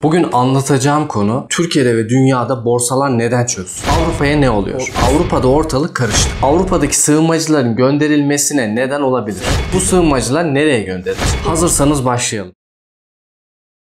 Bugün anlatacağım konu Türkiye'de ve dünyada borsalar neden çöksün? Avrupa'ya ne oluyor? Avrupa'da ortalık karıştı. Avrupa'daki sığınmacıların gönderilmesine neden olabilir? Bu sığınmacılar nereye gönderilir? Hazırsanız başlayalım.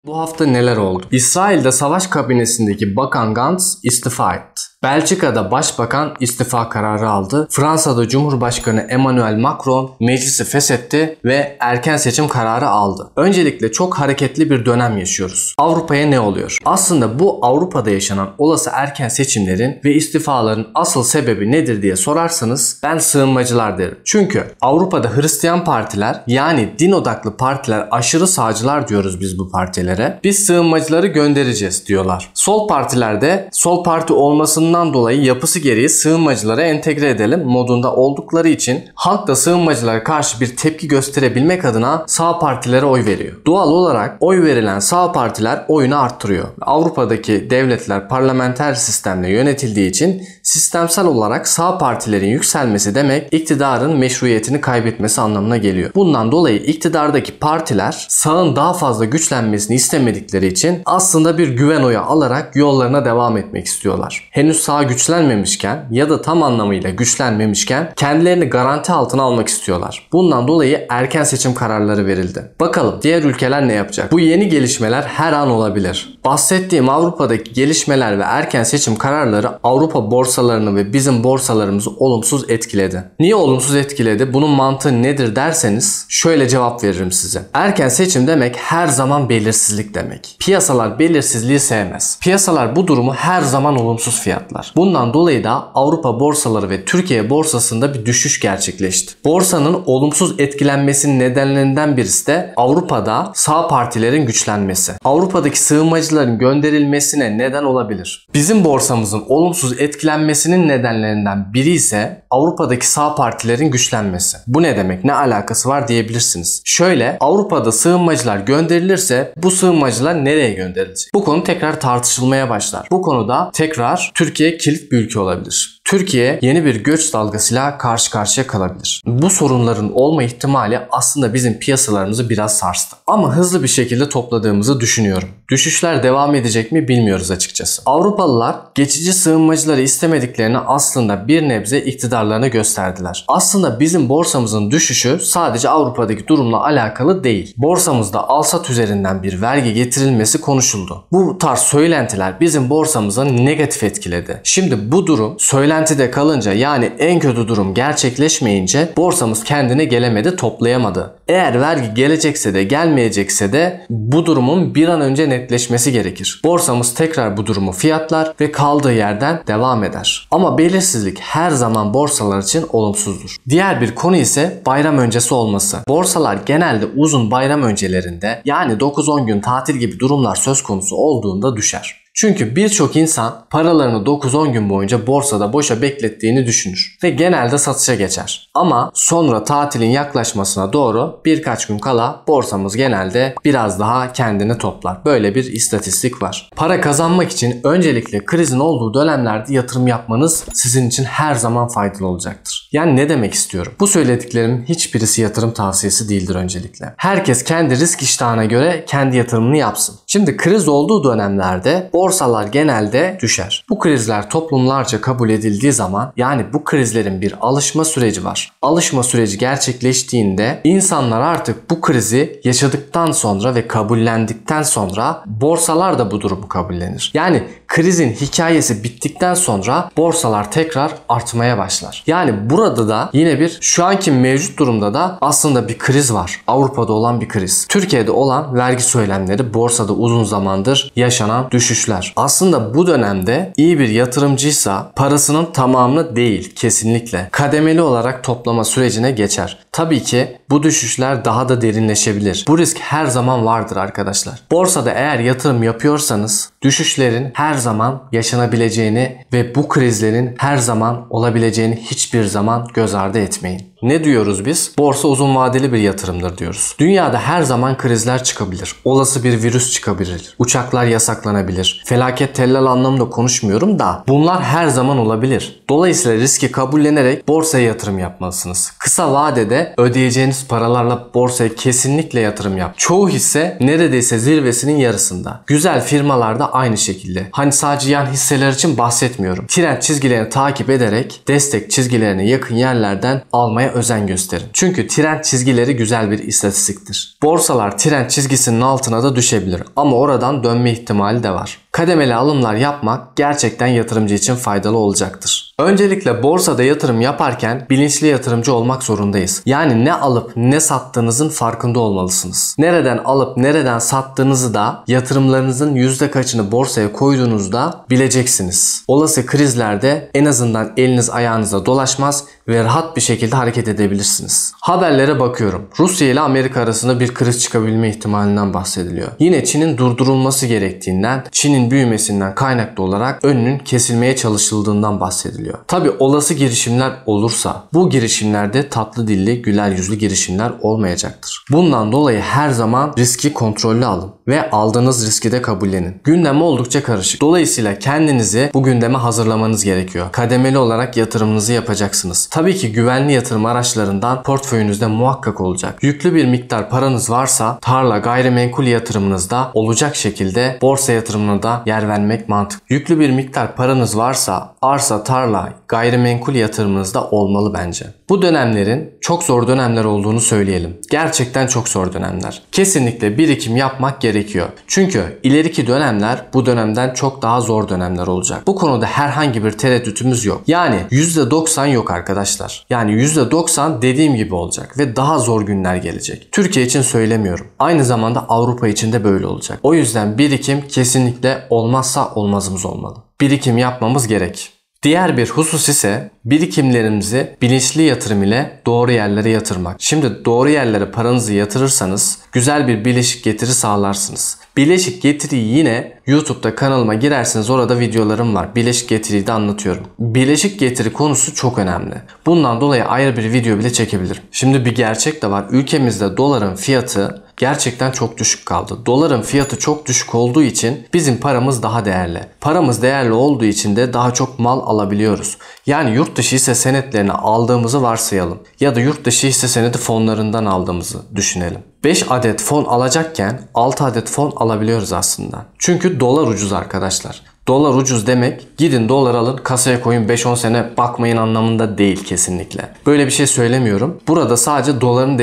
Bu hafta neler oldu? İsrail'de savaş kabinesindeki Bakan Gantz istifa etti. Belçika'da Başbakan istifa kararı aldı. Fransa'da Cumhurbaşkanı Emmanuel Macron meclisi feshetti ve erken seçim kararı aldı. Öncelikle çok hareketli bir dönem yaşıyoruz. Avrupa'ya ne oluyor? Aslında bu Avrupa'da yaşanan olası erken seçimlerin ve istifaların asıl sebebi nedir diye sorarsanız ben sığınmacılar derim. Çünkü Avrupa'da Hristiyan partiler yani din odaklı partiler, aşırı sağcılar diyoruz biz bu partilere, biz sığınmacıları göndereceğiz diyorlar. Sol partilerde sol parti olmasından dolayı yapısı gereği sığınmacıları entegre edelim modunda oldukları için halk da sığınmacılara karşı bir tepki gösterebilmek adına sağ partilere oy veriyor. Doğal olarak oy verilen sağ partiler oyunu arttırıyor. Avrupa'daki devletler parlamenter sistemle yönetildiği için sistemsel olarak sağ partilerin yükselmesi demek iktidarın meşruiyetini kaybetmesi anlamına geliyor. Bundan dolayı iktidardaki partiler sağın daha fazla güçlenmesini istemedikleri için aslında bir güven oyu alarak yollarına devam etmek istiyorlar. Henüz sağ güçlenmemişken ya da tam anlamıyla güçlenmemişken kendilerini garanti altına almak istiyorlar. Bundan dolayı erken seçim kararları verildi. Bakalım diğer ülkeler ne yapacak? Bu yeni gelişmeler her an olabilir. Bahsettiğim Avrupa'daki gelişmeler ve erken seçim kararları Avrupa borsalarını ve bizim borsalarımızı olumsuz etkiledi. Niye olumsuz etkiledi? Bunun mantığı nedir derseniz şöyle cevap veririm size. Erken seçim demek her zaman belirsizlik demek. Piyasalar belirsizliği sevmez. Piyasalar bu durumu her zaman olumsuz fiyatlar. Bundan dolayı da Avrupa borsaları ve Türkiye borsasında bir düşüş gerçekleşti. Borsanın olumsuz etkilenmesinin nedenlerinden birisi de Avrupa'da sağ partilerin güçlenmesi. Avrupa'daki sığınmacıların gönderilmesine neden olabilir. Bizim borsamızın olumsuz etkilenmesinin nedenlerinden biri ise Avrupa'daki sağ partilerin güçlenmesi. Bu ne demek? Ne alakası var diyebilirsiniz. Şöyle, Avrupa'da sığınmacılar gönderilirse bu sığınmacılar nereye gönderilecek? Bu konu tekrar tartışılmaya başlar. Bu konuda tekrar Türkiye kilit bir ülke olabilir. Türkiye yeni bir göç dalgasıyla karşı karşıya kalabilir. Bu sorunların olma ihtimali aslında bizim piyasalarımızı biraz sarstı. Ama hızlı bir şekilde topladığımızı düşünüyorum. Düşüşler devam edecek mi bilmiyoruz açıkçası. Avrupalılar geçici sığınmacıları istemediklerini aslında bir nebze iktidarlarına gösterdiler. Aslında bizim borsamızın düşüşü sadece Avrupa'daki durumla alakalı değil. Borsamızda alsat üzerinden bir vergi getirilmesi konuşuldu. Bu tarz söylentiler bizim borsamızı negatif etkiledi. Şimdi bu durum söylentide kalınca yani en kötü durum gerçekleşmeyince borsamız kendine gelemedi, toplayamadı. Eğer vergi gelecekse de gelmeyecekse de bu durumun bir an önce netleşmesi gerekir. Borsamız tekrar bu durumu fiyatlar ve kaldığı yerden devam eder. Ama belirsizlik her zaman borsalar için olumsuzdur. Diğer bir konu ise bayram öncesi olması. Borsalar genelde uzun bayram öncelerinde yani 9-10 gün tatil gibi durumlar söz konusu olduğunda düşer. Çünkü birçok insan paralarını 9-10 gün boyunca borsada boşa beklettiğini düşünür ve genelde satışa geçer. Ama sonra tatilin yaklaşmasına doğru birkaç gün kala borsamız genelde biraz daha kendini toplar. Böyle bir istatistik var. Para kazanmak için öncelikle krizin olduğu dönemlerde yatırım yapmanız sizin için her zaman faydalı olacaktır. Yani ne demek istiyorum? Bu söylediklerimin hiçbirisi yatırım tavsiyesi değildir öncelikle. Herkes kendi risk iştahına göre kendi yatırımını yapsın. Şimdi kriz olduğu dönemlerde borsalar genelde düşer. Bu krizler toplumlarca kabul edildiği zaman yani bu krizlerin bir alışma süreci var. Alışma süreci gerçekleştiğinde insanlar artık bu krizi yaşadıktan sonra ve kabullendikten sonra borsalar da bu durumu kabullenir. Yani krizin hikayesi bittikten sonra borsalar tekrar artmaya başlar. Yani burada da yine bir şu anki mevcut durumda da aslında bir kriz var. Avrupa'da olan bir kriz. Türkiye'de olan vergi söylemleri, borsada uzun zamandır yaşanan düşüşler. Aslında bu dönemde iyi bir yatırımcıysa parasının tamamını değil kesinlikle kademeli olarak toplama sürecine geçer. Tabii ki bu düşüşler daha da derinleşebilir. Bu risk her zaman vardır arkadaşlar. Borsada eğer yatırım yapıyorsanız Düşüşlerin her zaman yaşanabileceğini ve bu krizlerin her zaman olabileceğini hiçbir zaman göz ardı etmeyin. Ne diyoruz biz? Borsa uzun vadeli bir yatırımdır diyoruz. Dünyada her zaman krizler çıkabilir. Olası bir virüs çıkabilir. Uçaklar yasaklanabilir. Felaket tellal anlamında konuşmuyorum da bunlar her zaman olabilir. Dolayısıyla riski kabullenerek borsaya yatırım yapmalısınız. Kısa vadede ödeyeceğiniz paralarla borsaya kesinlikle yatırım yap. Çoğu hisse neredeyse zirvesinin yarısında. Güzel firmalarda aynı şekilde. Hani sadece yan hisseler için bahsetmiyorum. Trend çizgilerini takip ederek destek çizgilerine yakın yerlerden almaya özen gösterin. Çünkü trend çizgileri güzel bir istatistiktir. Borsalar trend çizgisinin altına da düşebilir ama oradan dönme ihtimali de var. Kademeli alımlar yapmak gerçekten yatırımcı için faydalı olacaktır. Öncelikle borsada yatırım yaparken bilinçli yatırımcı olmak zorundayız. Yani ne alıp ne sattığınızın farkında olmalısınız. Nereden alıp nereden sattığınızı da yatırımlarınızın yüzde kaçını borsaya koyduğunuzda bileceksiniz. Olası krizlerde en azından eliniz ayağınıza dolaşmaz ve rahat bir şekilde hareket edebilirsiniz. Haberlere bakıyorum. Rusya ile Amerika arasında bir kriz çıkabilme ihtimalinden bahsediliyor. Yine Çin'in durdurulması gerektiğinden, Çin'in büyümesinden kaynaklı olarak önünün kesilmeye çalışıldığından bahsediliyor. Tabi olası girişimler olursa bu girişimlerde tatlı dilli, güler yüzlü girişimler olmayacaktır. Bundan dolayı her zaman riski kontrollü alın ve aldığınız riski de kabullenin. Gündem oldukça karışık. Dolayısıyla kendinizi bu gündeme hazırlamanız gerekiyor. Kademeli olarak yatırımınızı yapacaksınız. Tabii ki güvenli yatırım araçlarından portföyünüzde muhakkak olacak. Yüklü bir miktar paranız varsa tarla, gayrimenkul yatırımınızda olacak şekilde borsa yatırımına da yer vermek mantıklı. Yüklü bir miktar paranız varsa arsa, tarla, gayrimenkul yatırımınızda olmalı bence. Bu dönemlerin çok zor dönemler olduğunu söyleyelim. Gerçekten çok zor dönemler. Kesinlikle birikim yapmak gerekiyor. Çünkü ileriki dönemler bu dönemden çok daha zor dönemler olacak. Bu konuda herhangi bir tereddütümüz yok. Yani %90 yok arkadaşlar. Yani %90 dediğim gibi olacak ve daha zor günler gelecek. Türkiye için söylemiyorum. Aynı zamanda Avrupa için de böyle olacak. O yüzden birikim kesinlikle olmazsa olmazımız olmalı. Birikim yapmamız gerek. Diğer bir husus ise birikimlerimizi bilinçli yatırım ile doğru yerlere yatırmak. Şimdi doğru yerlere paranızı yatırırsanız güzel bir bileşik getiri sağlarsınız. Bileşik getiriyi yine YouTube'da kanalıma girerseniz orada videolarım var. Bileşik getiriyi de anlatıyorum. Bileşik getiri konusu çok önemli. Bundan dolayı ayrı bir video bile çekebilirim. Şimdi bir gerçek de var. Ülkemizde doların fiyatı gerçekten çok düşük kaldı. Doların fiyatı çok düşük olduğu için bizim paramız daha değerli. Paramız değerli olduğu için de daha çok mal alabiliyoruz. Yani yurt dışı hisse senetlerini aldığımızı varsayalım. Ya da yurt dışı hisse senedi fonlarından aldığımızı düşünelim. 5 adet fon alacakken 6 adet fon alabiliyoruz aslında. Çünkü dolar ucuz arkadaşlar. Dolar ucuz demek gidin dolar alın kasaya koyun 5-10 sene bakmayın anlamında değil kesinlikle. Böyle bir şey söylemiyorum. Burada sadece doların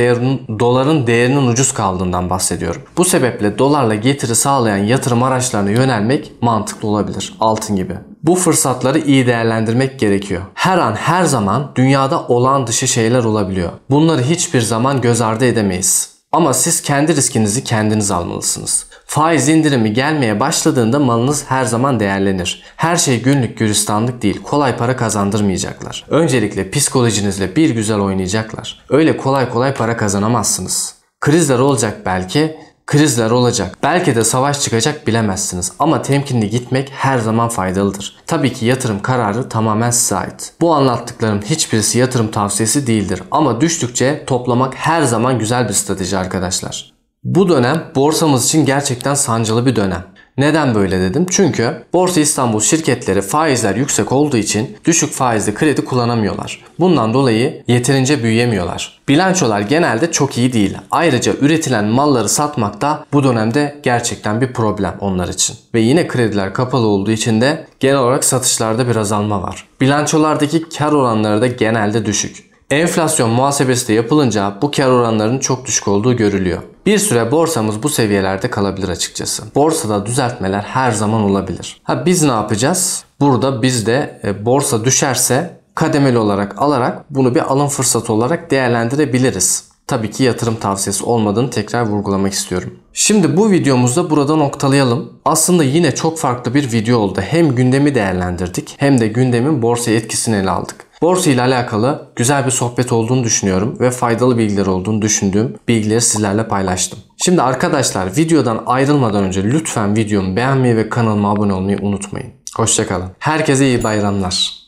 değerinin ucuz kaldığından bahsediyorum. Bu sebeple dolarla getiri sağlayan yatırım araçlarına yönelmek mantıklı olabilir. Altın gibi. Bu fırsatları iyi değerlendirmek gerekiyor. Her an her zaman dünyada olağan dışı şeyler olabiliyor. Bunları hiçbir zaman göz ardı edemeyiz. Ama siz kendi riskinizi kendiniz almalısınız. Faiz indirimi gelmeye başladığında malınız her zaman değerlenir. Her şey günlük gülistanlık değil. Kolay para kazandırmayacaklar. Öncelikle psikolojinizle bir güzel oynayacaklar. Öyle kolay kolay para kazanamazsınız. Krizler olacak belki. Krizler olacak. Belki de savaş çıkacak bilemezsiniz. Ama temkinli gitmek her zaman faydalıdır. Tabii ki yatırım kararı tamamen size ait. Bu anlattıklarım hiçbirisi yatırım tavsiyesi değildir. Ama düştükçe toplamak her zaman güzel bir strateji arkadaşlar. Bu dönem borsamız için gerçekten sancılı bir dönem. Neden böyle dedim? Çünkü Borsa İstanbul şirketleri faizler yüksek olduğu için düşük faizli kredi kullanamıyorlar. Bundan dolayı yeterince büyüyemiyorlar. Bilançolar genelde çok iyi değil. Ayrıca üretilen malları satmak da bu dönemde gerçekten bir problem onlar için. Ve yine krediler kapalı olduğu için de genel olarak satışlarda bir azalma var. Bilançolardaki kar oranları da genelde düşük. Enflasyon muhasebesi de yapılınca bu kar oranlarının çok düşük olduğu görülüyor. Bir süre borsamız bu seviyelerde kalabilir açıkçası. Borsada düzeltmeler her zaman olabilir. Biz ne yapacağız? Burada biz de borsa düşerse kademeli olarak alarak bunu bir alım fırsatı olarak değerlendirebiliriz. Tabii ki yatırım tavsiyesi olmadığını tekrar vurgulamak istiyorum. Şimdi bu videomuzda burada noktalayalım. Aslında yine çok farklı bir video oldu. Hem gündemi değerlendirdik hem de gündemin borsaya etkisini ele aldık. Borsa ile alakalı güzel bir sohbet olduğunu düşünüyorum ve faydalı bilgiler olduğunu düşündüğüm bilgileri sizlerle paylaştım. Şimdi arkadaşlar, videodan ayrılmadan önce lütfen videomu beğenmeyi ve kanalıma abone olmayı unutmayın. Hoşça kalın. Herkese iyi bayramlar.